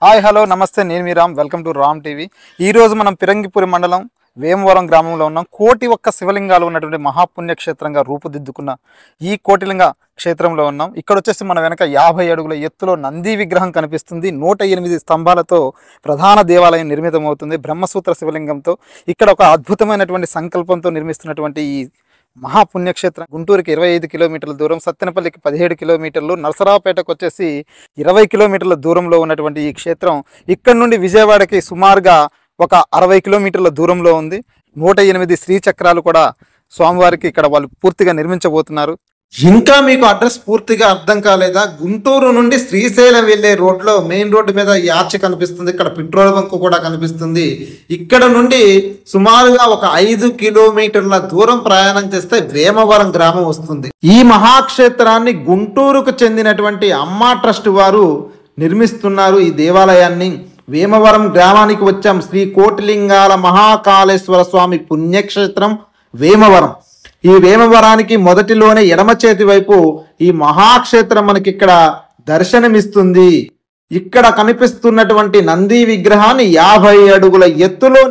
Hi hello నమస్తే, నేను మీ Ram. Welcome to Ram TV. ఈరోజు మనం పిరంగిపురి మండలం వేమవరం గ్రామంలో ఉన్నాం. కోటి ఒక్క శివలింగాలు ఉన్నటువంటి మహాపుణ్యక్షేత్రంగా రూపుదిద్దుకున్న ఈ కోటిలింగ క్షేత్రంలో ఉన్నాం. ఇక్కడ వచ్చేసి మన వెనక 50 అడుగుల ఎత్తులో నంది విగ్రహం కనిపిస్తుంది. 108 స్తంభాలతో ప్రధాన దేవాలయం నిర్మితమవుతుంది. బ్రహ్మసూత్ర శివలింగంతో ఇక్కడ ఒక అద్భుతమైనటువంటి సంకల్పంతో నిర్మిస్తున్నటువంటి ఈ మహాపుణ్యక్షేత్రం గుంటూరుకి 25 కిలోమీటర్ల దూరం, సత్తెనపల్లికి 17 కిలోమీటర్లు, నరసరావుపేటకు వచ్చేసి 20 కిలోమీటర్ల దూరంలో ఉన్నటువంటి ఈ క్షేత్రం ఇక్కడ నుండి విజయవాడకి సుమారుగా ఒక 60 కిలోమీటర్ల దూరంలో ఉంది. 108 శ్రీచక్రాలు కూడా స్వామివారికి ఇక్కడ వాళ్ళు పూర్తిగా నిర్మించబోతున్నారు. ఇంకా మీకు అడ్రస్ పూర్తిగా అర్థం కాలేదా? గుంటూరు నుండి శ్రీశైలం వెళ్ళే రోడ్లో మెయిన్ రోడ్డు మీద ఈ ఆర్చ్ కనిపిస్తుంది. ఇక్కడ పెట్రోల్ బంక్ కూడా కనిపిస్తుంది. ఇక్కడ నుండి సుమారుగా ఒక 5 కిలోమీటర్ల దూరం ప్రయాణం చేస్తే వేమవరం గ్రామం వస్తుంది. ఈ మహాక్షేత్రాన్ని గుంటూరుకు చెందినటువంటి అమ్మా ట్రస్ట్ వారు నిర్మిస్తున్నారు. ఈ దేవాలయాన్ని వేమవరం గ్రామానికి వచ్చాం. శ్రీ కోటిలింగాల మహాకాళేశ్వర స్వామి పుణ్యక్షేత్రం వేమవరం. ఈ వేమవరానికి మొదటిలోనే ఎడమ చేతి వైపు ఈ మహాక్షేత్రం మనకి ఇక్కడ దర్శనమిస్తుంది. ఇక్కడ కనిపిస్తున్నటువంటి నంది విగ్రహాన్ని 50 అడుగుల ఎత్తులో